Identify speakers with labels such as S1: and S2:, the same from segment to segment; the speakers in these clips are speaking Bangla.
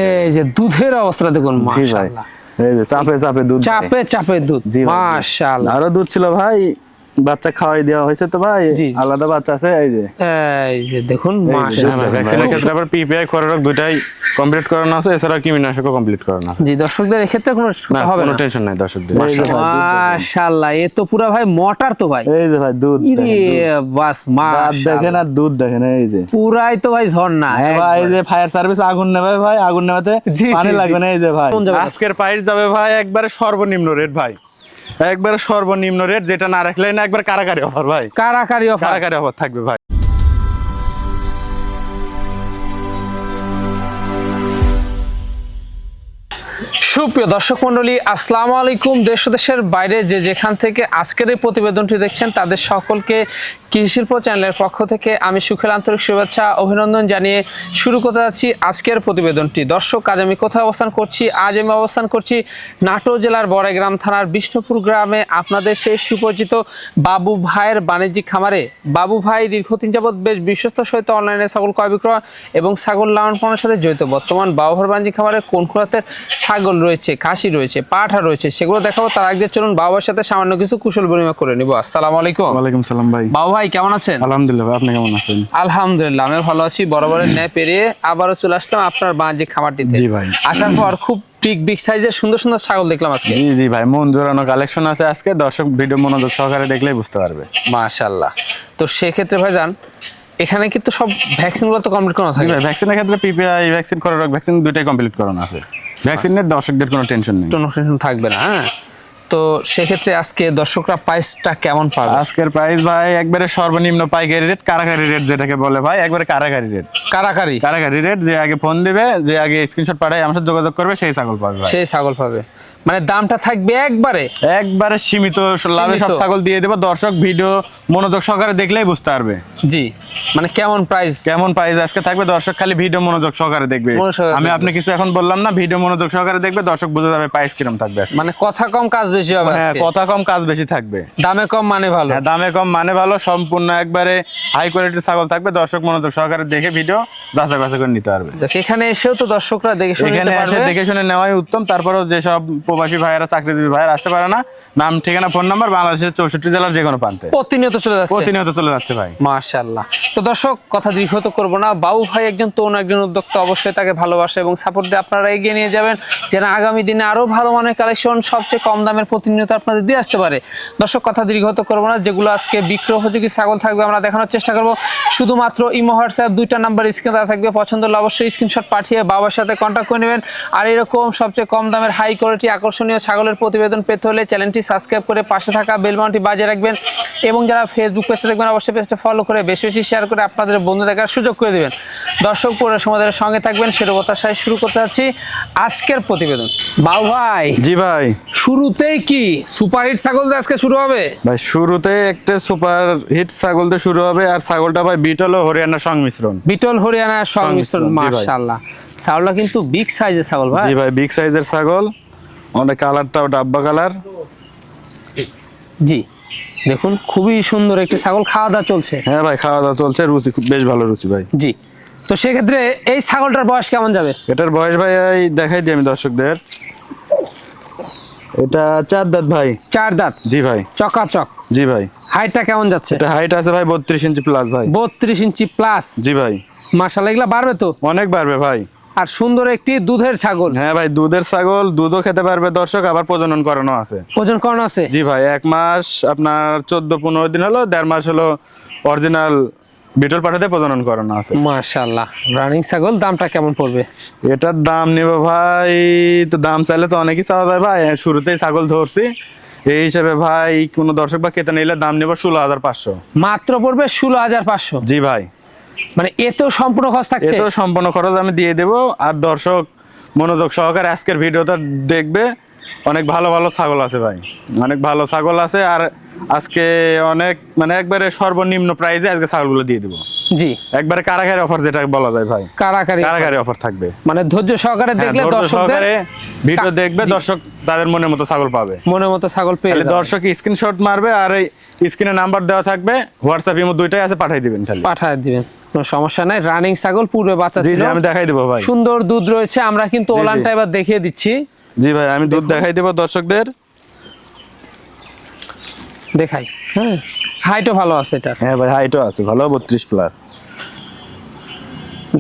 S1: এই যে দুধের অবস্থা দেখুন, মাশাআল্লাহ।
S2: এই যে চাপে চাপে দুধ,
S1: চাপে চাপে দুধ, মাশাআল্লাহ।
S2: আরো দুধ ছিল ভাই, বাচ্চা খাওয়াই দেওয়া হয়েছে তো ভাই, আলাদা বাচ্চা আছে। এই যে
S1: দেখুন, মাশাআল্লাহ।
S2: ভ্যাকসিনের ক্ষেত্রে আবার পিপিআই খরচ দুটাই কমপ্লিট করানো আছে, এছাড়া কীটনাশকও কমপ্লিট করানো আছে।
S1: জি, দর্শকদের এই ক্ষেত্রে কোনো হবে না,
S2: কোনো টেনশন নাই দর্শকদের।
S1: মাশাআল্লাহ, এ তো পুরো ভাই মোটর তো ভাই।
S2: এই যে ভাই দুধ
S1: বাস, মাশাআল্লাহ
S2: দেখেন, আর দুধ দেখেন, এই যে
S1: পুরাই তো ভাই ঝর্ণা।
S2: ভাই এই যে ফায়ার সার্ভিস আগুন নেবে ভাই, আগুন নেভাতে পানি লাগবে না। এই যে ভাই আজকের প্রাইস যাবে ভাই একবারে সর্বনিম্ন রেট ভাই, একবারে সর্বনিম্ন রেট, যেটা না রাখলে না একবার কারাকারি অফার ভাই,
S1: কারাকারি
S2: অফার থাকবে ভাই।
S1: সুপ্রিয় দর্শক মন্ডলী, আসসালামু আলাইকুম। দেশ ও দেশের বাইরে যে যেখান থেকে আজকের এই প্রতিবেদনটি দেখছেন, তাদের সকলকে কৃষি শিল্প চ্যানেলের পক্ষ থেকে আমি সুখের আন্তরিক শুভেচ্ছা অভিনন্দন জানিয়ে শুরু করতে যাচ্ছি আজকের প্রতিবেদনটি। দর্শক, আজ আমি কোথায় অবস্থান করছি? আজ আমি অবস্থান করছি নাটোর জেলার বড়াইগ্রাম থানার বিষ্ণুপুর গ্রামে, আপনাদের সেই সুপরিচিত বাবু ভাইয়ের বাণিজ্যিক খামারে। বাবু ভাই দীর্ঘদিন যাবৎ বেশ বিশ্বস্ত সহিত অনলাইনে ছাগল ক্রয় বিক্রয় এবং ছাগল লালন পালনের সাথে জড়িত। বর্তমান বাবু ভাইয়ের বাণিজ্যিক খামারে কোন জাতের ছাগল রয়েছে, খাসি রয়েছে, পাঠা রয়েছে, সেগুলো দেখাবো। তার আগে চলুন বাবু ভাইয়ের সাথে সামান্য কিছু কুশল বিনিময় করে নিব। আসসালামু আলাইকুম।
S2: ওয়ালাইকুম সালাম ভাই।
S1: বাবু ভাই কেমন আছেন?
S2: আলহামদুলিল্লাহ ভাই, আপনি কেমন আছেন?
S1: আলহামদুলিল্লাহ আমি ভালো আছি। বরাবরের ন্যায় পেরিয়ে আবারও চলে আসলাম আপনার বাণিজ্যিক খামারটিতে।
S2: জি ভাই।
S1: আসার পর খুব বিগ সাইজের সুন্দর সুন্দর ছাগল দেখলাম আজকে।
S2: জি জি ভাই, মন জোরানো কালেকশন আছে আজকে, দর্শক ভিডিও মনোযোগ সহকারে দেখলেই বুঝতে পারবে।
S1: মাশাআল্লাহ। তো সেক্ষেত্রে ভাইজান, এখানে কিন্তু সব ভ্যাকসিনগুলো তো কমপ্লিট করানো থাকে?
S2: ভাই ভ্যাকসিনের ক্ষেত্রে পিপিআই ভ্যাকসিন, করোনা ভ্যাকসিন দুটোই কমপ্লিট করানো আছে। ভ্যাকসিনের দর্শকদের কোনো টেনশন নেই,
S1: কোনো টেনশন থাকবে না। হ্যাঁ, তো সেক্ষেত্রে আজকে দর্শকরা প্রাইসটা কেমন পাবে?
S2: আজকের প্রাইস ভাই একবারে সর্বনিম্ন পাইকারি রেট, কারাকারি রেট যেটাকে বলে ভাই, একবারে কারাকারি রেট। কারাকারি রেট, যে আগে ফোন দিবে, যে আগে স্ক্রিনশট পাঠায় আমার সাথে যোগাযোগ করবে, সেই ছাগল পাবে ভাই।
S1: সেই ছাগল পাবে, মানে দামটা থাকবে একবারে সীমিত, লাভে সব ছাগল দিয়ে দেব। দর্শক ভিডিও মনোযোগ সহকারে দেখলেই বুঝতে পারবে। জি, মানে কেমন প্রাইস
S2: আজকে থাকবে, দর্শক খালি ভিডিও মনোযোগ সহকারে দেখবে। আমি আপনি কিছু এখন বললাম না, ভিডিও মনোযোগ সহকারে দেখবে, দর্শক বুঝে যাবে প্রাইস কিরকম থাকবে।
S1: মানে কথা কম কাজ বেশি হবে।
S2: হ্যাঁ, কথা কম কাজ বেশি থাকবে,
S1: দামে কম মানে ভালো।
S2: হ্যাঁ, দামে কম মানে ভালো, সম্পূর্ণ একবারে হাই কোয়ালিটির ছাগল থাকবে। দর্শক মনোযোগ সহকারে দেখে ভিডিও যাচাই বাছাই করে নিতে পারবে।
S1: এখানে এসেও তো দর্শকরা দেখে শুনে নিতে পারবে।
S2: এখানে দেখে শুনে নেওয়াই উত্তম। তারপরেও যেসব প্রবাসী ভাইয়েরা, চাকরিজীবী ভাইয়েরা আসতে পারে না, নাম ঠিকানা ফোন নাম্বার বাংলাদেশের 64 জেলার যে কোনো প্রান্তে প্রতিনিয়ত চলে যাচ্ছে ভাই।
S1: মাশাআল্লাহ। তো দর্শক, কথা দীর্ঘত করব না। বাবু ভাই একজন তরুণ, একজন উদ্যোক্তা, অবশ্যই তাকে ভালোবাসা এবং সাপোর্ট দিয়ে আপনারা এগিয়ে নিয়ে যাবেন, যেন আগামী দিনে আরো ভালো মানের কালেকশন সবচেয়ে কম দামের প্রতিনিয়ত আপনাদের দিয়ে আসতে পারে। দর্শক, কথা দীর্ঘত করব না। যেগুলো আজকে বিক্রয় উপযোগী ছাগল থাকবে আমরা দেখানোর চেষ্টা করব। শুধুমাত্র ইমো, হোয়াটসঅ্যাপ দুইটা নাম্বার স্ক্রিনে দেওয়া থাকবে। পছন্দ হলে অবশ্যই স্ক্রিনশট পাঠিয়ে বাবার সাথে কন্ট্যাক্ট করে নেবেন। আর এরকম সবচেয়ে কম দামের হাই কোয়ালিটি আকর্ষণীয় ছাগলের প্রতিবেদন পেতে হলে চ্যানেলটি সাবস্ক্রাইব করে পাশে থাকা বেল বাটনটি বাজিয়ে রাখবেন। এবং যারা ফেসবুক পেজে দেখবেন, অবশ্যই পেজটা ফলো করে বেশি বেশি শেয়ার করে আপনাদের বন্ধু দেখার সুযোগ করে দেবেন। দর্শক, পুরো সময়ের সঙ্গে থাকবেন। সেটা প্রত্যাশায় শুরু করতে যাচ্ছি আজকের প্রতিবেদন। বাবু ভাই।
S2: জি ভাই।
S1: শুরুতেই কি সুপার হিট ছাগল আজকে শুরু হবে?
S2: ভাই শুরুতে একটা সুপার হিট ছাগল দিয়ে শুরু হবে, আর ছাগলটা ভাই বিটল ও হরিয়ানার সংমিশ্রণ।
S1: বিটল হরিয়ানার সংমিশ্রণ, মাশাআল্লাহ। ছাগলটা কিন্তু বিগ সাইজের ছাগল ভাই।
S2: জি ভাই, বিগ সাইজের ছাগল, অনেক কালারটাও ডাব্বা কালার।
S1: জি, দেখুন খুবই সুন্দর একটি ছাগল। খাওয়া দাওয়া চলছে?
S2: হ্যাঁ ভাই, খাওয়া দাওয়া চলছে, রুচি বেশ ভালো রুচি ভাই।
S1: জি, তো সেক্ষেত্রে এই ছাগলটার বয়স কেমন যাবে?
S2: এটার বয়স ভাই দেখাই দিই আমি দর্শকদের। এটা 4 দাঁত ভাই।
S1: 4 দাঁত?
S2: জি ভাই।
S1: চকাচক?
S2: জি ভাই।
S1: হাইটটা কেমন যাচ্ছে?
S2: এটা হাইট আছে ভাই 32 ইঞ্চি প্লাস ভাই।
S1: 32 ইঞ্চি প্লাস?
S2: জি ভাই।
S1: মাশাআল্লাহ, এগুলা বাড়বে তো?
S2: অনেক বাড়বে ভাই।
S1: আর সুন্দর একটি দুধের ছাগল।
S2: হ্যাঁ ভাই, দুধের ছাগল, দুধও খেতে পারবে দর্শক, আবার প্রজনন করানো আছে।
S1: প্রজনন করানো আছে?
S2: জি ভাই, 1 মাস আপনার 14-15 দিন হলো, 1.5 মাস হলো অরিজিনাল বিটল পাঠাতে প্রজনন করানো আছে।
S1: মাশাআল্লাহ। রানিং ছাগল, দামটা কেমন পড়বে?
S2: এটার দাম নিব ভাই, তো দাম চাইলে তো অনেকই চাওয়া যায় ভাই, শুরুতেই ছাগল ধরছি এই হিসেবে ভাই, কোনো দর্শক বা ক্রেতা নিলে দাম নিব 16,500
S1: মাত্র। পড়বে 16,500?
S2: জি ভাই।
S1: মানে এতেও সম্পূর্ণ খরচ থাকছে?
S2: এতেও সম্পূর্ণ খরচ আমি দিয়ে দেব। আর দর্শক মনোযোগ সহকারে আজকের ভিডিওটা দেখবে, অনেক ভালো ভালো ছাগল আছে ভাই, অনেক ভালো ছাগল আছে। আর আজকে অনেক, মানে একবারে সর্বনিম্ন প্রাইসে আজকে ছাগলগুলো দিয়ে দেবো।
S1: জি
S2: একবারে কারাগারি অফার যেটা বলা যায় ভাই, কারাগারি অফার থাকবে।
S1: মানে ধৈর্য সহকারে দেখলে দর্শকদের
S2: ভিডিও দেখবে, দর্শক তাদের মনের মতো ছাগল পাবে,
S1: মনের মতো ছাগল পেয়ে যাবে।
S2: দর্শক স্ক্রিনশট মারবে আর এই স্ক্রিনে নাম্বার দেওয়া থাকবে, হোয়াটসঅ্যাপ ইমো দুইটাই আছে, পাঠিয়ে দিবেন, খালি
S1: পাঠিয়ে দিবেন, কোনো সমস্যা নাই। রানিং ছাগল পূর্বে বাচ্চা
S2: জি
S1: ছিল,
S2: জি আমি দেখাই দেব ভাই,
S1: সুন্দর দুধ রয়েছে। আমরা কিন্তু ওলানটা এবার দেখিয়ে দিচ্ছি।
S2: জি ভাই আমি দুধ দেখাই দেব দর্শকদের,
S1: দেখাই। হ্যাঁ হাইটও ভালো আছে এটা।
S2: হ্যাঁ ভাই হাইটও আছে ভালো, 32 প্লাস।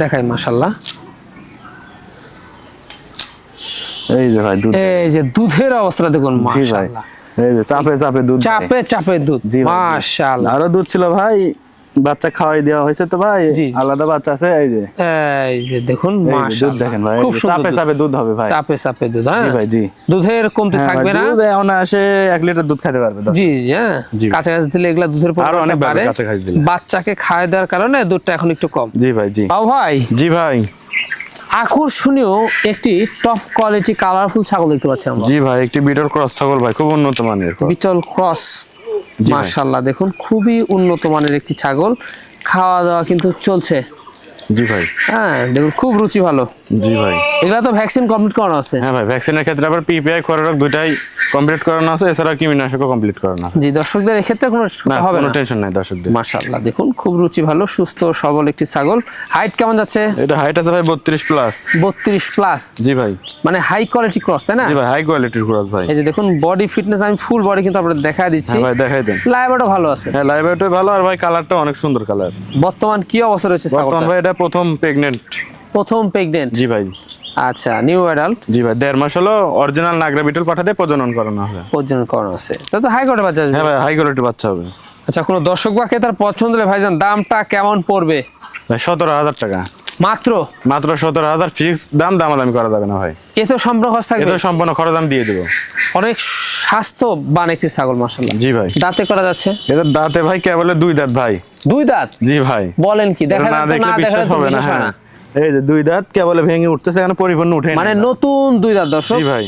S1: দেখাই মাশাআল্লাহ।
S2: এই যে ভাই দুধ,
S1: এই যে দুধের অবস্থা দেখুন মাশাআল্লাহ,
S2: এই যে চাপে চাপে দুধ,
S1: চাপে চাপে দুধ মাশাআল্লাহ।
S2: আরো দুধ ছিল ভাই, বাচ্চা খাওয়াই দেওয়া হয়েছে তো ভাই, আলাদা বাচ্চা আছে। এই যে
S1: দেখুন মাশাআল্লাহ,
S2: দুধ দেখেন ভাই, খুব চাপে চাপে দুধ হবে ভাই,
S1: চাপে চাপে দুধ। হ্যাঁ
S2: জি ভাই জি,
S1: দুধের কমতি থাকবে না,
S2: দুধ এখন আসে 1 লিটার দুধ খেতে পারবে।
S1: জি জি হ্যাঁ, কাছাকাছি দিলে এগুলা দুধের পরিমাণ বাড়ে, বাচ্চাকে খাওয়াই দেওয়ার কারণে দুধটা এখন একটু কম।
S2: জি ভাই জি।
S1: বাবু ভাই,
S2: জি ভাই,
S1: আকর্ষণীয় একটি টপ কোয়ালিটি কালারফুল ছাগল দেখতে পাচ্ছি আমরা।
S2: জি ভাই একটি বিটল ক্রস ছাগল ভাই, খুব উন্নত মানের
S1: বিটল ক্রস, মাশাআল্লাহ দেখুন খুবই উন্নত মানের একটি ছাগল। খাওয়া দাওয়া কিন্তু চলছে।
S2: জি ভাই
S1: হ্যাঁ দেখুন খুব রুচি ভালো।
S2: জি ভাই
S1: এগুলা তো ভ্যাকসিন কমপ্লিট করানো আছে।
S2: হ্যাঁ ভাই ভ্যাকসিনের ক্ষেত্রে আবার পিপিআই খরচ দুটাই কমপ্লিট করানো আছে, এছাড়া কীটনাশকও কমপ্লিট করানো আছে।
S1: জি দর্শকদের এই ক্ষেত্রে কোনো হবে না,
S2: কোনো টেনশন নাই দর্শকদের।
S1: মাশাআল্লাহ দেখুন খুব রুচি ভালো, সুস্থ সবল একটি ছাগল। হাইট কেমন যাচ্ছে?
S2: এটা হাইট আছে ভাই 32 প্লাস।
S1: 32 প্লাস,
S2: জি ভাই
S1: মানে হাই কোয়ালিটি ক্রস তাই না?
S2: জি ভাই হাই কোয়ালিটির ক্রস ভাই।
S1: এই যে দেখুন বডি ফিটনেস, আমি ফুল বডি কিন্তু আপনাদের দেখায় দিচ্ছি।
S2: হ্যাঁ ভাই দেখাই দেন।
S1: লাইভটা ভালো আছে।
S2: হ্যাঁ লাইভটা ভালো, আর ভাই কালারটা অনেক সুন্দর কালার।
S1: বর্তমান কি অবস্থা রয়েছে ছাগলটা?
S2: বর্তমান ভাই এটা প্রথম প্রেগন্যান্ট।
S1: প্রথম প্রেগন্যান্ট?
S2: জি ভাই।
S1: আচ্ছা নিউ অ্যাডাল্ট?
S2: জি ভাই 1.5 মাস হলো অরিজিনাল নাগরা বিটল পাঠাতে প্রজনন করানো হবে।
S1: প্রজনন করানো আছে, তো হাই কোয়ালিটি বাচ্চা আসবে।
S2: হ্যাঁ ভাই হাই কোয়ালিটি বাচ্চা হবে।
S1: আচ্ছা কোনো দর্শক বা ক্রেতার পছন্দ হলে ভাইজান দামটা কেমন পড়বে?
S2: ভাই 17,000 টাকা
S1: মাত্র?
S2: মাত্র 17,000 ফিক্স দাম, দামাদামি করা যাবে না ভাই।
S1: এ তো সম্পূর্ণ খরচ থাকবে?
S2: এটা সম্পূর্ণ খরচ আমি দিয়ে দেবো।
S1: অনেক স্বাস্থ্যবান একটি ছাগল মাশাআল্লাহ।
S2: জি ভাই।
S1: দাঁতে করা যাচ্ছে?
S2: এটা দাঁতে ভাই কেবল 2 দাঁত ভাই।
S1: 2 দাঁত?
S2: জি ভাই।
S1: বলেন কি, দেখা
S2: না দেখলে বিশ্বাস হবে না। হ্যাঁ এই যে 2 দাঁত কেবল ভেঙে উঠতেছে, এখন পরিপূর্ণ উঠে
S1: মানে নতুন 2 দাঁত দর্শক।
S2: জি ভাই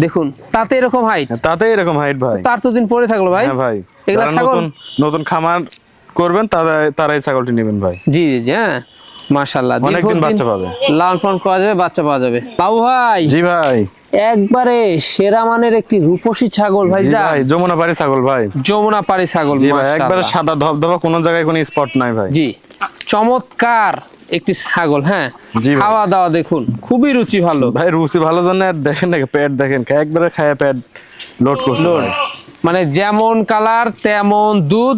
S1: দেখুন তাতে এরকম হাইট,
S2: তাতে এরকম হাইট ভাই,
S1: তার তো দিন পরে থাকলো ভাই।
S2: হ্যাঁ ভাই
S1: এগুলা ছাগল
S2: নতুন খামার করবেন তারাই ছাগলটি নেবেন ভাই।
S1: জি জি হ্যাঁ মাশাআল্লাহ,
S2: অনেকদিন বাচ্চা পাবে,
S1: লালন পালন করা যাবে, বাচ্চা পাওয়া যাবে। বাবু ভাই।
S2: জি ভাই
S1: একবারে সেরা মানের একটি রূপসী ছাগল ভাই।
S2: ভাই যমুনা পাড়ি ছাগল ভাই,
S1: যমুনা পাড়ি ছাগল।
S2: জি ভাই একবারে সাদা ধবধবা, কোনো জায়গায় কোনো স্পট নাই ভাই।
S1: জি চমৎকার একটি ছাগল। হ্যাঁ খাওয়া দাওয়া দেখুন খুবই রুচি ভালো
S2: ভাই, রুচি ভালো জন্য দেখেন না পেট দেখেন, একবারে খায় পেট লোড করছে
S1: লোড, মানে যেমন কালার তেমন দুধ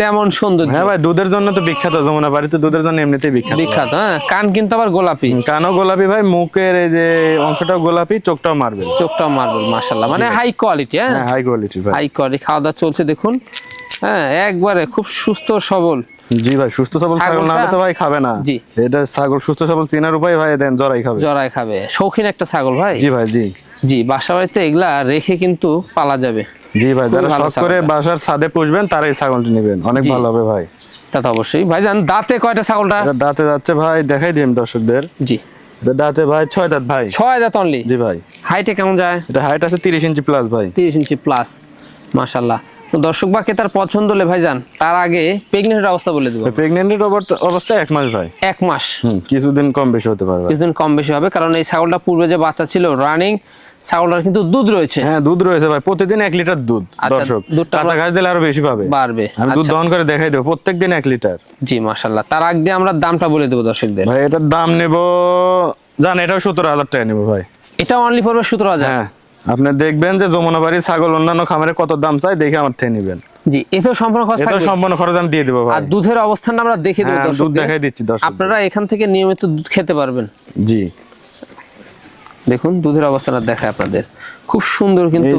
S1: তেমন সৌন্দর্য।
S2: হ্যাঁ ভাই দুধের জন্য তো বিখ্যাত, যমুনা পাড়ি তো দুধের জন্য এমনিতেই বিখ্যাত।
S1: হ্যাঁ কান কিন্তু আবার গোলাপি,
S2: কানও গোলাপি ভাই, মুখের এই যে অংশটাও গোলাপি, চোখটাও মার্বেল,
S1: চোখটাও মার্বেল মাশাআল্লাহ, মানে হাই কোয়ালিটি। হ্যাঁ
S2: হাই কোয়ালিটি ভাই,
S1: হাই কোয়ালিটি। খাওয়া দাওয়া চলছে দেখুন। হ্যাঁ একবারে খুব সুস্থ সবল।
S2: জি ভাই সুস্থ সবল ছাগল না হলে তো ভাই খাবে না।
S1: জি
S2: এটা ছাগল সুস্থ সবল চিনার উপায় ভাই, দেন জরাই খাবে,
S1: জরাই খাবে। শৌখিন একটা ছাগল ভাই।
S2: জি ভাই জি
S1: জি বাসা বাড়িতে এগুলা রেখে কিন্তু পালা যাবে।
S2: জি ভাই যারা শখ করে বাসার ছাদে পুষবেন তারাই ছাগলটি নেবেন, অনেক ভালো হবে ভাই।
S1: তা তো অবশ্যই ভাইজান। দাঁতে কয়টা ছাগলটা?
S2: দাঁতে যাচ্ছে ভাই দেখাই দিন দর্শকদের।
S1: জি
S2: দাঁতে ভাই 6 দাঁত ভাই।
S1: 6 দাঁত অনলি?
S2: জি ভাই।
S1: হাইটে কেমন যায়?
S2: এটা হাইট আছে 30 ইঞ্চি প্লাস ভাই।
S1: 30 ইঞ্চি প্লাস মাশাআল্লাহ। তো দর্শক বা ক্রেতার পছন্দ হলে ভাইজান তার আগে প্রেগন্যান্টের অবস্থা বলে দেব।
S2: প্রেগন্যান্টের অবস্থা 1 মাস ভাই।
S1: 1 মাস?
S2: কিছুদিন কম বেশি হতে পারে,
S1: কিছুদিন কম বেশি হবে, কারণ এই ছাগলটা পূর্বে যে বাচ্চা ছিল রানিং, ছাগলটার কিন্তু দুধ রয়েছে।
S2: হ্যাঁ দুধ রয়েছে ভাই, প্রতিদিন 1 লিটার দুধ। দর্শক কাঁচা ঘাস দিলে আরো বেশি পাবে,
S1: বাড়বে।
S2: আমি দুধ দহন করে দেখাই দেব প্রত্যেকদিন 1 লিটার।
S1: জি মাশাআল্লাহ। তার আগে আমরা দামটা বলে দেব দর্শকদের।
S2: ভাই এটার দাম নেব জান, এটাও 17,000 টাকা নেব ভাই।
S1: এটা অনলি পড়বে 17,000?
S2: হ্যাঁ আপনি দেখবেন যে যমুনা বাড়ি ছাগল অন্যান্য খামারে কত দাম চাই, দেখে আমার থেকে নেবেন।
S1: জি এতেও সম্পূর্ণ খরচ থাকবে?
S2: এটা সম্পূর্ণ খরচ আমি দিয়ে দেব ভাই।
S1: আর দুধের অবস্থানটা আমরা দেখে দেব দর্শকদের।
S2: দুধ দেখাই দিচ্ছি দর্শক,
S1: আপনারা এখান থেকে নিয়মিত দুধ খেতে পারবেন।
S2: জি
S1: দেখুন দুধের অবস্থাটা দেখায় আপনাদের, খুব সুন্দর কিন্তু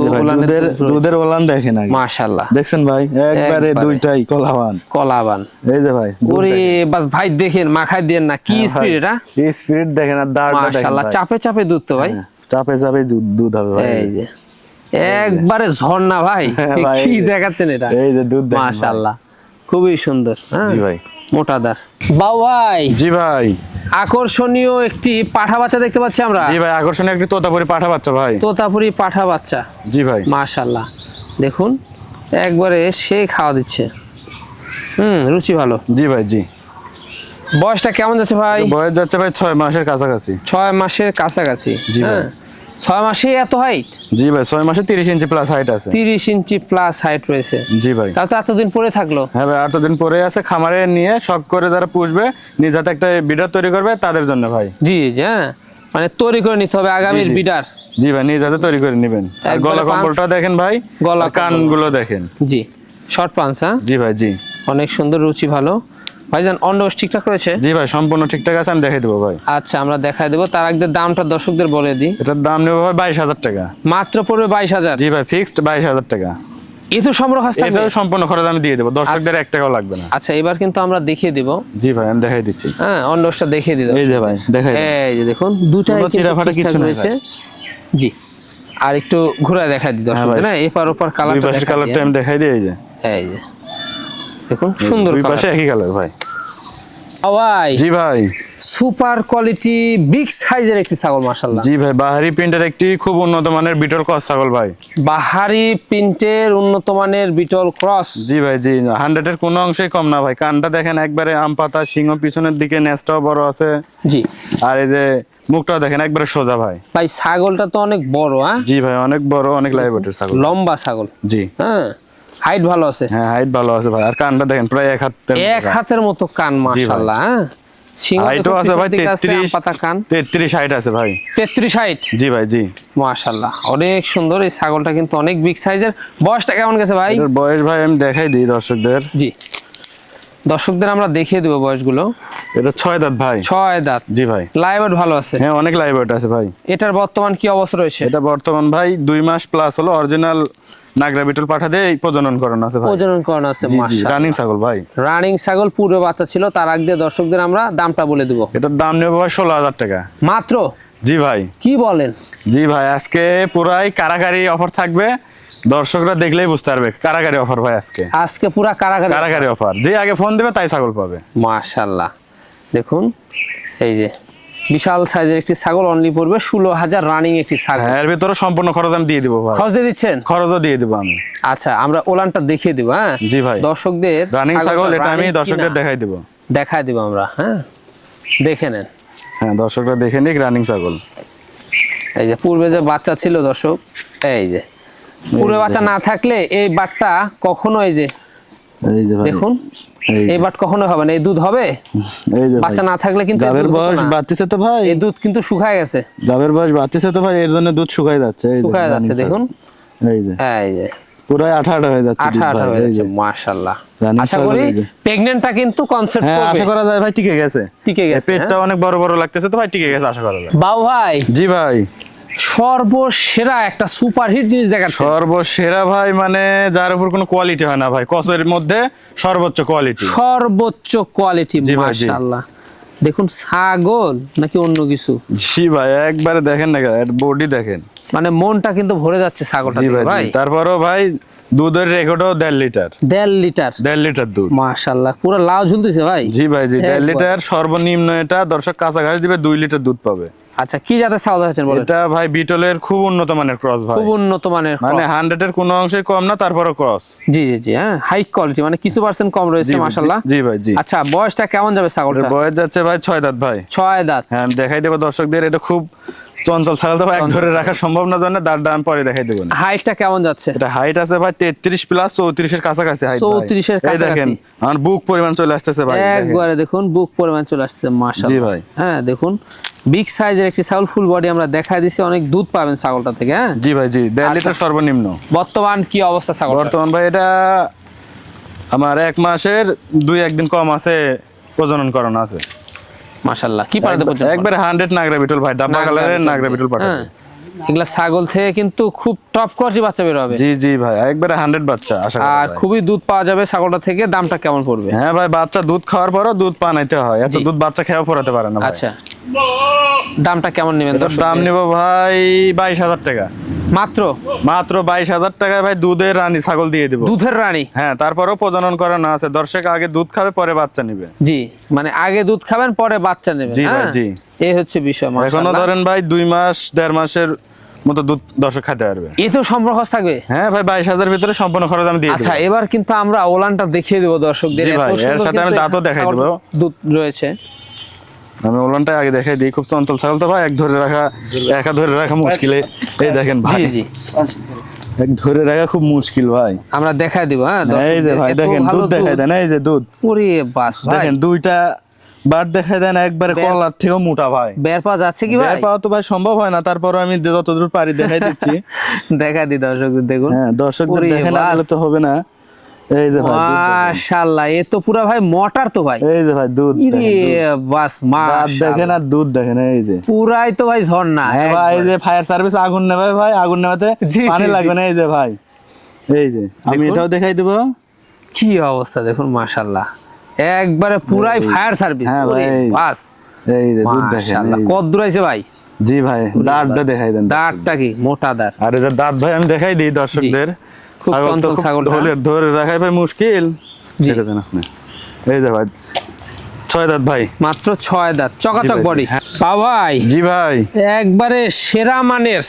S2: দুধের ওলান দেখেন আগে
S1: মাশাআল্লাহ।
S2: দেখছেন ভাই একবারে দুইটাই কলাবান
S1: কলাবান।
S2: এই যে ভাই
S1: ওরে বাস ভাই দেখেন, মাখাই দেন না কি স্পিড, এটা
S2: এই স্পিড দেখেন আর দাঁড়টা দেখেন
S1: মাশাআল্লাহ। চাপে চাপে দুধ তো ভাই,
S2: চাপে চাপে দুধ হবে ভাই।
S1: এই যে একবারে ঝর্ণা ভাই, কি দেখাচ্ছেন এটা?
S2: এই যে দুধ দেখেন
S1: মাশাআল্লাহ খুবই সুন্দর। হ্যাঁ
S2: জি ভাই
S1: মোটাদার। বাউ ভাই।
S2: জি ভাই।
S1: আকর্ষণীয় একটি পাঠা বাচ্চা দেখতে পাচ্ছি আমরা।
S2: জি ভাই আকর্ষণীয় একটি তোতাপুরি পাঠা বাচ্চা ভাই।
S1: তোতাপুরি পাঠা বাচ্চা।
S2: জি ভাই
S1: মাশাআল্লাহ দেখুন একবারে সে খাওয়া দিচ্ছে। রুচি ভালো।
S2: জি ভাই জি।
S1: বয়সটা কেমন যাচ্ছে ভাই?
S2: বয়স যাচ্ছে ভাই 6 মাসের কাছাকাছি।
S1: 6 মাসের কাছাকাছি।
S2: জি ভাই।
S1: 6 মাসে এত হাইট?
S2: জি ভাই 6 মাসে 30 ইঞ্চি প্লাস হাইট আছে।
S1: 30 ইঞ্চি প্লাস হাইট রয়েছে।
S2: জি ভাই।
S1: তাহলে তো এতদিন পরে থাকলো।
S2: হ্যাঁ ভাই, 8 দিন পরে আছে। খামারে নিয়ে শখ করে যারা পুষবে, নিজ হাতে একটা বিডার তৈরি করবে তাদের জন্য ভাই।
S1: জি জি, হ্যাঁ মানে তৈরি করে নিতে হবে আগামীর বিডার।
S2: জি ভাই, নিজ হাতে তৈরি করে নেবেন। আর গলা কম্বলটা দেখেন ভাই,
S1: গলা
S2: কানগুলো দেখেন।
S1: জি, শর্ট পাঞ্চ। হ্যাঁ
S2: জি ভাই, জি
S1: অনেক সুন্দর, রুচি ভালো। ভাইজান অন্ডকোষ ঠিকঠাক রয়েছে?
S2: জি ভাই, সম্পূর্ণ ঠিকঠাক আছে, আমি দেখাই দেবো ভাই।
S1: আচ্ছা, আমরা দেখাই দেবো। তার আগে দামটা দর্শকদের বলে দিই।
S2: এটার দাম নেবো ভাই 22,000 টাকা।
S1: মাত্র পড়বে 22,000?
S2: জি ভাই, ফিক্সড 22,000 টাকা।
S1: এ তো সম্পূর্ণ খাস থাকবে?
S2: এটা সম্পূর্ণ খরচ আমি দিয়ে দেবো, দর্শকদের 1 টাকাও লাগবে না।
S1: আচ্ছা, এবার কিন্তু আমরা দেখিয়ে দিব।
S2: জি ভাই, আমি দেখাই দিচ্ছি।
S1: হ্যাঁ, অন্ডকোষটা দেখিয়ে দিই।
S2: এই যে ভাই, দেখাই দিই।
S1: এই যে দেখুন, দুটাই
S2: চিরাফাটা কিছু
S1: রয়েছে। জি, আর একটু ঘুরায় দেখাই দিই দর্শকদের। না এপার ওপার
S2: দুই পাশের কালারটা আমি দেখাই দিই। এই যে
S1: দেখুন, সুন্দর
S2: দুই পাশে একই কালার ভাই।
S1: ভাই
S2: জি ভাই,
S1: সুপার কোয়ালিটি বিগ সাইজের একটি ছাগল মাশাআল্লাহ।
S2: জি ভাই, বাহারি প্রিন্টের একটি খুব উন্নত মানের বিটল ক্রস ছাগল ভাই।
S1: বাহারি প্রিন্টের উন্নত মানের বিটল ক্রস।
S2: জি ভাই, জি 100 এর কোনো অংশেই কম না ভাই। কানটা দেখেন একবারে আম পাতা, সিংহ পিছনের দিকে, নেজটাও বড় আছে।
S1: জি,
S2: আর এই যে মুখটাও দেখেন একবারে সোজা ভাই।
S1: ভাই ছাগলটা তো অনেক বড়। হ্যাঁ
S2: জি ভাই, অনেক বড়, অনেক লাইভেটের ছাগল,
S1: লম্বা ছাগল।
S2: জি
S1: হ্যাঁ, হাইট ভালো আছে।
S2: হ্যাঁ, হাইট ভালো আছে ভাই। আর কানটা দেখেন প্রায়
S1: এক হাতের মতো কান মাশাআল্লাহ। হ্যাঁ,
S2: হাইটও আছে ভাই 33
S1: পাতা কান।
S2: 33 হাইট আছে ভাই।
S1: 33 হাইট?
S2: জি ভাই, জি
S1: মাশাআল্লাহ, অনেক সুন্দর। এই ছাগলটা কিন্তু অনেক বিগ সাইজের। বয়সটা কেমন গেছে ভাই?
S2: এর বয়স ভাই আমি দেখাই দিই দর্শকদের।
S1: জি, দর্শকদের আমরা দেখিয়ে দেব বয়সগুলো।
S2: এটা 6 দাঁত ভাই।
S1: 6 দাঁত?
S2: জি ভাই।
S1: লাইভেট ভালো আছে?
S2: হ্যাঁ, অনেক লাইভেট আছে ভাই।
S1: এটার বর্তমান কি অবস্থা রয়েছে?
S2: এটা বর্তমান ভাই 2 মাস প্লাস হলো, অরিজিনাল নাগরা বিটল পাঠা দিয়ে প্রজনন করানো আছে ভাই।
S1: প্রজনন করানো আছে মাশাআল্লাহ।
S2: রানিং ছাগল ভাই।
S1: রানিং ছাগল, পুরো বাচ্চা ছিল। তার আগে দর্শকদের আমরা দামটা বলে দেব।
S2: এটার দাম নেব ভাই 16,000 টাকা
S1: মাত্র?
S2: জি ভাই।
S1: কি বলেন?
S2: জি ভাই, আজকে পুরাই কারাকারি অফার থাকবে। দর্শকরা দেখলেই বুঝতে পারবে কারাকারি অফার ভাই। আজকে পুরা কারাকারি অফার। যে আগে ফোন দেবে তাই ছাগল পাবে।
S1: মাশাআল্লাহ, দেখুন এই যে বিশাল সাইজের একটি ছাগল, অনলি পড়বে 16,000। রানিং একটি ছাগল।
S2: এর ভিতরে সম্পূর্ণ খরচ আমি দিয়ে দিব ভাই।
S1: খরচ দিয়ে দিচ্ছেন?
S2: খরচও দিয়ে দিব আমি।
S1: আচ্ছা, আমরা ওলানটা দেখিয়ে দিব। হ্যাঁ
S2: জি ভাই,
S1: দর্শকদের
S2: রানিং ছাগল এটা আমি দর্শকদের দেখাই দিব
S1: আমরা। হ্যাঁ, দেখে নেন।
S2: হ্যাঁ, দর্শকরা দেখে নিক রানিং ছাগল।
S1: এই যে পূর্বে যে বাচ্চা ছিল দর্শক, এই যে পূর্বে বাচ্চা না থাকলে এই বাটটা কখনো, এই যে দেখুন, এই বাট কখনো হবে না। এই দুধ হবে বাচ্চা না থাকলে, কিন্তু
S2: গাবের বয়স বাড়তেছে তো ভাই।
S1: এই দুধ কিন্তু শুকায় গেছে।
S2: গাবের বয়স বাড়তেছে তো ভাই, এর জন্য দুধ শুকায় যাচ্ছে।
S1: শুকায় যাচ্ছে দেখুন। এই যে
S2: পুরাই 18 হয়ে যাচ্ছে।
S1: 18 হয়ে যাচ্ছে মাশাআল্লাহ। আশা করি প্রেগন্যান্টটা কিন্তু কনসেপ্ট করবে।
S2: হ্যাঁ, আশা করা যায় ভাই। টিকে গেছে। পেটটা অনেক বড় বড় লাগতেছে তো ভাই, টিকে গেছে আশা করা যায়।
S1: বাউ ভাই।
S2: জি ভাই,
S1: সর্বসেরা একটা সুপারহিট জিনিস দেখাচ্ছে।
S2: সর্বসেরা ভাই, মানে যার উপর কোনো কোয়ালিটি হয় না ভাই। কসের মধ্যে সর্বোচ্চ কোয়ালিটি।
S1: সর্বোচ্চ কোয়ালিটি মাশাআল্লাহ। দেখুন, ছাগল নাকি অন্য কিছু?
S2: জি ভাই, একবারে দেখেন না, বডি দেখেন,
S1: মানে মনটা কিন্তু ভরে যাচ্ছে ছাগলটা দিয়ে ভাই।
S2: তারপরও ভাই দুধের রেকর্ডও 1.5 লিটার।
S1: 1.5 লিটার
S2: দুধ
S1: মাশাআল্লাহ, পুরো লাউ ঝুলতেছে ভাই।
S2: জি ভাই, জি 1.5 লিটার সর্বনিম্ন। এটা দর্শক কাঁচা ঘাস দিবে 2 লিটার দুধ পাবে।
S1: আচ্ছা, কি জাতের ছাগল আছেন বলেন?
S2: এটা ভাই বিটলের খুব উন্নত মানের ক্রস ভাই।
S1: খুব উন্নত মানের,
S2: মানে 100 এর কোনো অংশে কম না, তারপরও ক্রস।
S1: জি জি জি, হ্যাঁ হাই কোয়ালিটি, মানে কিছু পার্সেন্ট কম রয়েছে মাশাআল্লাহ।
S2: জি ভাই, জি।
S1: আচ্ছা, বয়সটা কেমন যাবে ছাগলটা?
S2: বয়স যাচ্ছে ভাই 6 দাঁত ভাই।
S1: 6 দাঁত?
S2: হ্যাঁ, আমি দেখাই দেব দর্শকদের। এটা খুব চঞ্চল ছাগল তো ভাই, এক ধরে রাখা সম্ভব না, জন্য দাঁড়টা আমি পরে দেখাই দেব।
S1: হাইটটা কেমন যাচ্ছে?
S2: এটা হাইট আছে ভাই 33 প্লাস 34 এর কাছাকাছি হাইট।
S1: 34 এর কাছাকাছি
S2: দেখেন, আমার বুক পরিমাণ চলে আসতেছে ভাই।
S1: একবারে দেখুন, বুক পরিমাণ চলে আসছে মাশাআল্লাহ।
S2: জি ভাই।
S1: হ্যাঁ দেখুন, বিগ সাইজের একটি ছাগল, ফুল বডি আমরা দেখাই দিছি। অনেক দুধ পাবেন ছাগলটা থেকে। হ্যাঁ
S2: জি ভাই, জি 1.5 লিটার সর্বনিম্ন।
S1: বর্তমান কি অবস্থা ছাগল?
S2: বর্তমান ভাই এটা আমার 1 মাসের 2-1 দিন কম আছে প্রজনন করানো আছে
S1: মাশাআল্লাহ। কি পারতে পর্যন্ত?
S2: একবারে 100 নাগরা বিটল ভাই, ডাব্বা কালারের নাগরা বিটল পাঠা।
S1: এগুলা ছাগল থেকে কিন্তু খুব টপ কোয়ালিটি বাচ্চা বের হবে।
S2: জি জি ভাই, একবারে 100 বাচ্চা আশা করা যায়।
S1: আর খুবই দুধ পাওয়া যাবে ছাগলটা থেকে। দামটা কেমন পড়বে?
S2: হ্যাঁ ভাই, বাচ্চা দুধ খাওয়ার পরও দুধ পানাইতে হয়। এত দুধ বাচ্চা খেয়েও পড়াতে পারে না ভাই।
S1: আচ্ছা, দামটা কেমন নেবেন?
S2: দাম নিব ভাই 22,000 টাকা।
S1: মাত্র?
S2: মাত্র 22,000 টাকায় ভাই দুধের রানী ছাগল দিয়ে দিব।
S1: দুধের রানী?
S2: হ্যাঁ, তারপরও প্রজনন করানো আছে। দর্শক আগে দুধ খাবে পরে বাচ্চা নিবে।
S1: জি, মানে আগে দুধ খাবেন পরে বাচ্চা নেবেন।
S2: জি ভাই, জি।
S1: এই হচ্ছে বিষয়।
S2: এখনো ধরেন ভাই 2 মাস 1.5 মাসের মতো দুধ দর্শক খেতে পারবে।
S1: এতেও সম্পূর্ণ খরচ থাকবে?
S2: হ্যাঁ ভাই, 22,000 ভিতরে সম্পূর্ণ খরচ আমি দিয়ে দেব।
S1: আচ্ছা, এবার কিন্তু আমরা ওলানটা দেখিয়ে দেবো দর্শকদের।
S2: জি ভাই, এর সাথে আমি দাঁতও দেখাই দেব।
S1: দুধ রয়েছে,
S2: আমি ওলানটা আগে দেখাই দিই। খুব চঞ্চল ছাগল তো ভাই, একা ধরে রাখা মুশকিল। এই দেখেন ভাই,
S1: জি জি,
S2: এক ধরে রাখা খুব মুশকিল ভাই।
S1: আমরা দেখাই দিব। হ্যাঁ
S2: এই যে ভাই দেখেন, দুধ দেখাই দেন। এই যে দুধ,
S1: ওরে বাস ভাই,
S2: দেখেন দুইটা বার দেখাই দেন, একবারে কলার থেকেও মোটা ভাই।
S1: বের পাওয়া যাচ্ছে কি ভাই?
S2: বের পাওয়া তো ভাই সম্ভব হয় না, তারপর আমি যতদূর পারি দেখাই দিচ্ছি।
S1: দেখা দি দর্শকদের, দেখুন।
S2: হ্যাঁ, দর্শকদের দেখেন, না দিলে তো হবে না। এই যে ভাই,
S1: মাশাআল্লাহ, এ তো পুরা ভাই মোটর তো ভাই।
S2: এই যে ভাই দুধ
S1: ইরে বাস, মাশাআল্লাহ
S2: দেখেন আর দুধ দেখেন। এই যে
S1: পুরাই তো ভাই ঝর্ণা।
S2: ভাই, এই যে ফায়ার সার্ভিস আগুন নেবে ভাই, আগুন নেভাতে পানি লাগবে না। এই যে ভাই, এই যে আমি এটাও দেখাই দেব।
S1: কি অবস্থা দেখুন, মাশাআল্লাহ, একবারে পুরাই ফায়ার সার্ভিস।
S2: হ্যাঁ
S1: ওরে
S2: ভাই,
S1: বাস,
S2: এই যে দুধ দেখেন।
S1: মাশাআল্লাহ, কত দূর আইছে ভাই?
S2: জি ভাই, দাঁতটা দেখাই দেন।
S1: দাঁতটা কি মোটা দাঁত?
S2: আর এই যে দাঁত ভাই আমি দেখাই দিই দর্শকদের।
S1: খুব চঞ্চল ছাগল,
S2: ধরে রাখাই ভাই মুশকিল। ছেড়ে দেন আপনি। এই যে ভাই, 6 দাঁত ভাই,
S1: মাত্র 6 দাঁত, চকাচক বডি। ভাই
S2: জি ভাই,
S1: একবারে সেরা মানের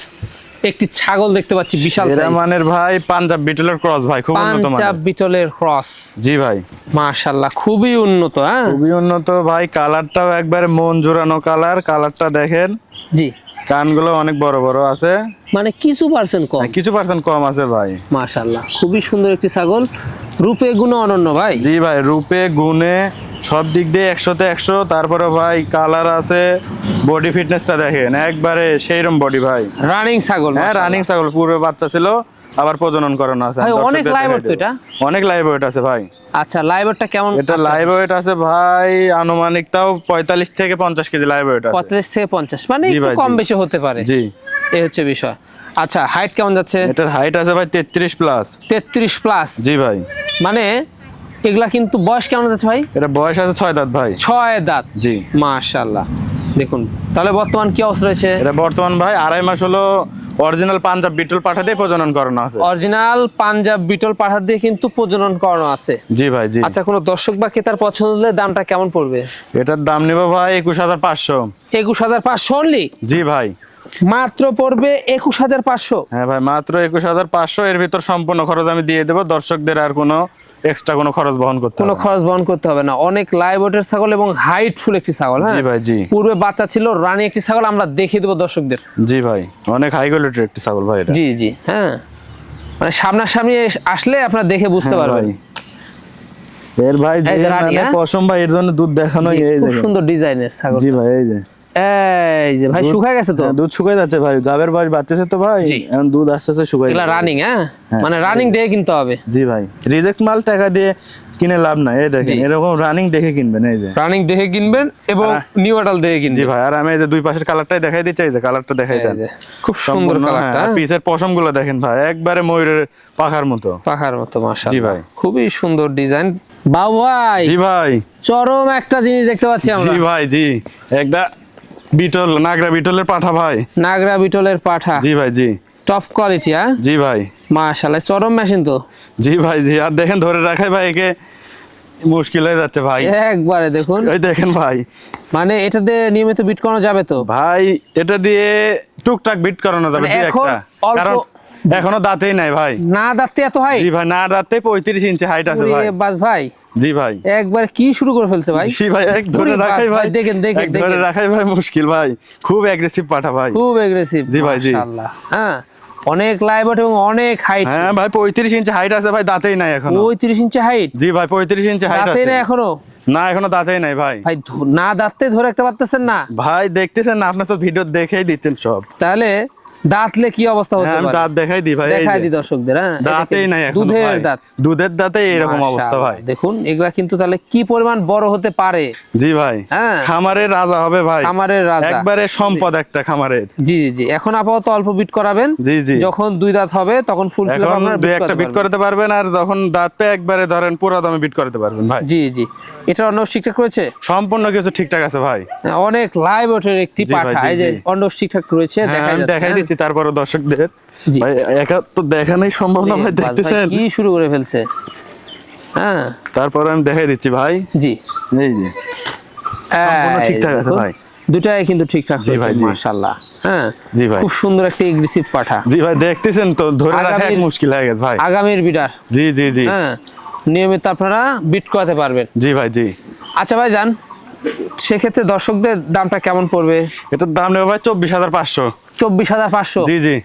S1: একটি ছাগল দেখতে পাচ্ছি, বিশাল
S2: এরা
S1: সাইজ।
S2: মানের ভাই পাঞ্জাব বিটলের ক্রস ভাই, খুব উন্নত মানের।
S1: পাঞ্জাব বিটলের ক্রস,
S2: জি ভাই,
S1: মাশাআল্লাহ, খুবই উন্নত। হ্যাঁ,
S2: খুবই উন্নত ভাই। কালারটাও একবারে মন জোড়ানো কালার। কালারটা দেখেন,
S1: জি,
S2: কানগুলো অনেক বড় বড় আছে,
S1: মানে কিছু পার্সেন্ট কম।
S2: কিছু পার্সেন্ট কম আছে ভাই।
S1: মাশাআল্লাহ, খুবই সুন্দর একটি ছাগল, রূপে গুণে অনন্য ভাই।
S2: জি ভাই, রূপে গুণে সব দিক দিয়ে 100তে 100। তারপরে ভাই কালার আছে, বডি ফিটনেসটা দেখেন, একবারে সেইরকম বডি ভাই।
S1: রানিং ছাগল,
S2: হ্যাঁ, রানিং ছাগল, পুরো বাচ্চা ছিল, আবার প্রজনন করানো আছে।
S1: ভাই অনেক লাইভ ওয়েট তো এটা?
S2: অনেক লাইভ ওয়েট আছে ভাই।
S1: আচ্ছা, লাইভ ওয়েটটা কেমন?
S2: এটা লাইভ ওয়েট আছে ভাই আনুমানিক তাও 45 থেকে 50 কেজি লাইভ ওয়েট আছে।
S1: 35 থেকে 50, মানে
S2: জি
S1: একটু
S2: ভাই,
S1: কম
S2: জি।
S1: বেশি হতে পারে।
S2: জি,
S1: এই হচ্ছে বিষয়। আচ্ছা, হাইট কেমন যাচ্ছে?
S2: এটার হাইট আছে ভাই 33 প্লাস।
S1: 33 প্লাস?
S2: জি ভাই,
S1: মানে এগুলা কিন্তু বয়স কেমন যাচ্ছে ভাই?
S2: এটা বয়স আছে 6 দাঁত ভাই।
S1: 6 দাঁত,
S2: জি,
S1: মাশাআল্লাহ। দেখুন তাহলে বর্তমান কি অবস্থা রয়েছে?
S2: এটা বর্তমান ভাই 2.5 মাস হলো অরিজিনাল পাঞ্জাব বিটল পাঠা দিয়ে প্রজনন করানো আছে।
S1: অরিজিনাল পাঞ্জাব বিটল পাঠা দিয়ে কিন্তু প্রজনন করানো আছে।
S2: জি ভাই, জি।
S1: আচ্ছা, কোনো দর্শক বা ক্রেতার পছন্দ হলে দামটা কেমন পড়বে?
S2: এটার দাম নিব ভাই 21,500।
S1: 21,500 অনলি?
S2: জি ভাই,
S1: মাত্র পড়বে 21,500?
S2: হ্যাঁ ভাই, মাত্র 21,500। এর ভিতর সম্পূর্ণ খরচ আমি দিয়ে দেবো দর্শকদের, আর কোনো এক্সট্রা কোনো খরচ বহন করতে
S1: কোনো
S2: হবে না।
S1: খরচ বহন করতে হবে না। অনেক লাইভ ওয়েটের ছাগল এবং হাইট ফুল একটি ছাগল। হ্যাঁ
S2: জি ভাই, জি।
S1: পূর্বে বাচ্চা ছিল, রানী একটি ছাগল, আমরা দেখিয়ে দেবো দর্শকদের।
S2: জি ভাই, অনেক হাই কোয়ালিটির একটি ছাগল ভাই এটা।
S1: জি জি, হ্যাঁ, মানে সামনাসামনি আসলে আপনারা দেখে বুঝতে
S2: হ্যাঁ
S1: পারবেন।
S2: ভাই, এর ভাই যে
S1: এই যে রানী,
S2: মানে
S1: হ্যাঁ?
S2: পশম ভাই, এর জন্য দুধ দেখানো।
S1: জি,
S2: এই
S1: খুব
S2: দেখেন।
S1: সুন্দর ডিজাইনের ছাগল।
S2: জি ভাই, এই যে
S1: ভাই শুকায় গেছে তো?
S2: হ্যাঁ, দুধ শুকায় যাচ্ছে ভাই, গাবের বয়স বাড়তেছে তো ভাই,
S1: জি।
S2: এখন দুধ আস্তে আস্তে শুকায়
S1: এগুলা
S2: যাচ্ছে।
S1: রানিং, হ্যাঁ,
S2: হ্যাঁ,
S1: মানে রানিং দেখে কিনতে হবে।
S2: জি ভাই, রিজেক্ট মাল টাকা দিয়ে কিনে লাভ নাই। এই দেখেন,
S1: জি।
S2: এরকম রানিং দেখে কিনবেন। এই যে
S1: রানিং দেখে কিনবেন এবং নিউ অ্যাডাল দেখে
S2: জি
S1: কিনবেন।
S2: ভাই, আর আমি এই যে দুই পাশের কালারটাই দেখাই দিচ্ছি। এই যে কালারটা দেখাই
S1: এই
S2: দেন,
S1: যে, খুব সুন্দর কালারটা।
S2: পিসের পশম গুলো দেখেন ভাই, একবারে ময়ূরের পাখার মতো।
S1: পাখার মতো, মাশাআল্লাহ।
S2: জি ভাই,
S1: খুবই সুন্দর ডিজাইন। বাবু ভাই,
S2: জি ভাই,
S1: চরম একটা জিনিস দেখতে পাচ্ছি আমরা।
S2: জি ভাই, জি, একটা বিটল, নাগরা বিটলের পাঠা ভাই।
S1: নাগরা বিটলের পাঠা,
S2: জি ভাই, জি।
S1: Top quality. হ্যাঁ,
S2: জি ভাই,
S1: মাশাআল্লাহ, চরম মেশিন তো।
S2: জি ভাই, জি। আর দেখেন ধরে রাখাই ভাই একে মুশকিল হয়ে যাচ্ছে ভাই।
S1: একবারে দেখুন,
S2: এই দেখেন ভাই,
S1: মানে এটাতে নিয়মিত বিট করানো যাবে তো?
S2: ভাই এটা দিয়ে টুকটাক বিট করানো যাবে
S1: মানে
S2: দুই
S1: এখন
S2: একটা,
S1: অল্প-
S2: কারণ এখনো দাঁতেই নাই ভাই।
S1: না দাঁতে এত হাইট?
S2: জি ভাই, না দাঁতে 35 ইঞ্চি হাইট আছে ভাই।
S1: বাস ভাই,
S2: জি ভাই,
S1: একবার কি শুরু করে ফেলছে ভাই।
S2: জি ভাই, এক ধরে
S1: ওরে বাস
S2: রাখাই ভাই,
S1: দেখেন দেখেন
S2: এক ধরে
S1: দেখেন,
S2: রাখাই ভাই মুশকিল ভাই, খুব অ্যাগ্রেসিভ পাঠা ভাই।
S1: খুব এগ্রেসিভ।
S2: জি ভাই, জি।
S1: মাশাআল্লাহ, হ্যাঁ, অনেক লাইভ এবং অনেক হাইট।
S2: হ্যাঁ ভাই, 35 ইঞ্চি হাইট আছে ভাই, দাঁতেই নাই এখনো।
S1: 35 ইঞ্চি হাইট?
S2: জি ভাই, 35 ইঞ্চি হাইট
S1: দাঁতে
S2: আছে।
S1: না এখনো?
S2: না, এখনো দাঁতেই নাই ভাই।
S1: ভাই না দাঁতে ধরে রাখতে পারতেছেন না?
S2: ভাই দেখতেছেন না, আপনি তো ভিডিও দেখেই দিচ্ছেন সব।
S1: তাহলে দাঁতলে কি অবস্থা হতে
S2: হ্যাঁ, আমি
S1: পারে?
S2: দাঁত দেখাই দিই ভাই, এই
S1: দেখাই
S2: যে।
S1: দি দর্শকদের। হ্যাঁ, এই
S2: দাঁতেই
S1: দেখেন,
S2: নাই এখনো
S1: দুধের
S2: ভাই।
S1: দাঁত।
S2: দুধের দাঁতে এরকম অবস্থা ভাই।
S1: মাশাআল্লাহ, দেখুন এগুলা কিন্তু তাহলে কি পরিমাণ বড় হতে পারে।
S2: জি ভাই,
S1: হ্যাঁ,
S2: খামারের রাজা হবে ভাই,
S1: খামারের রাজা,
S2: একবারে সম্পদ একটা খামারের।
S1: জি জি জি। এখন আপাতত অল্প বিট করাবেন,
S2: জি জি,
S1: যখন 2 দাঁত হবে তখন ফুল ফিল
S2: এখন
S1: আপনারা
S2: দুই
S1: বিট
S2: একটা
S1: করতে
S2: বিট
S1: পারবেন।
S2: করতে পারবেন, আর যখন দাঁতে একবারে ধরেন পুরো দমে বিট করতে পারবেন ভাই।
S1: জি জি, এটা অন্য ঠিকঠাক রয়েছে?
S2: সম্পূর্ণ কিছু ঠিকঠাক আছে ভাই।
S1: অনেক লাইভ ওঠের একটি
S2: জি ভাই,
S1: পাঠা,
S2: জি,
S1: এই যে
S2: জি।
S1: অন্য ঠিকঠাক রয়েছে,
S2: হ্যাঁ,
S1: দেখা
S2: আমি
S1: যাচ্ছে।
S2: দেখাই দিচ্ছি তারপরে দর্শকদের।
S1: জি।
S2: ভাই একা তো দেখানোই সম্ভব না ভাই,
S1: বাস ভাই,
S2: দেখতেছেন।
S1: কি শুরু করে ফেলছে। হ্যাঁ,
S2: তারপরে আমি দেখাই দিচ্ছি ভাই।
S1: জি,
S2: এই যে সম্পূর্ণ
S1: এই
S2: ঠিকঠাক আছে
S1: দেখুন।
S2: ভাই,
S1: দুটাই কিন্তু ঠিকঠাক
S2: জি ভাই,
S1: হয়েছে
S2: জি।
S1: মাশাআল্লাহ। হ্যাঁ
S2: জি ভাই।
S1: খুব সুন্দর একটা এগ্রেসিভ পাঠা,
S2: জি ভাই, দেখতেছেন তো, ধরে রাখা এক
S1: আগামীর-
S2: মুশকিল হয়ে গেছে ভাই।
S1: আগামীর বিডার।
S2: জি জি জি।
S1: হ্যাঁ নিয়মিত আপনারা বিট করাতে পারবেন।
S2: জি ভাই, জি।
S1: আচ্ছা ভাই যান, সেক্ষেত্রে দর্শকদের দামটা কেমন পড়বে?
S2: এটার দাম নেবে ভাই 24,500।
S1: 24,500।
S2: জি জি।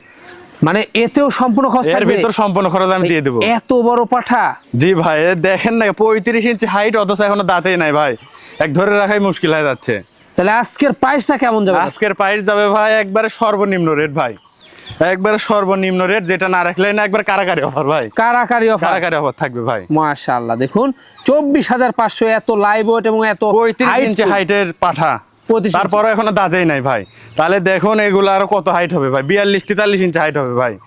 S1: মানে এতেও সম্পূর্ণ খরচ
S2: এর
S1: থাকবে?
S2: ভিতর সম্পূর্ণ খরচ আমি দিয়ে দেবো।
S1: এত বড় পাঠা!
S2: জি ভাই, এ দেখেন না 35 ইঞ্চি হাইট, অথচ এখনো দাঁতেই নাই ভাই। এক ধরে রাখাই মুশকিল হয়ে যাচ্ছে।
S1: তাহলে আজকের প্রাইসটা কেমন যাবে?
S2: আজকের প্রাইস যাবে ভাই একবারে সর্বনিম্ন রেট ভাই, একবারে সর্বনিম্ন রেট, যেটা না রাখলে না একবার কারাকারি অফার ভাই,
S1: কারাকারি অফার।
S2: কারাকারি অফার থাকবে ভাই।
S1: মাশাআল্লাহ, দেখুন 24,500, এত লাইভ ওয়েট এবং এত
S2: 35 ইঞ্চি হাইটের পাঠা,
S1: 25 ইঞ্চি।
S2: তারপরে এখনো দাঁতেই নাই ভাই। তাহলে দেখুন এগুলো আরো কত হাইট হবে ভাই, 42-43 ইঞ্চি হাইট হবে ভাই।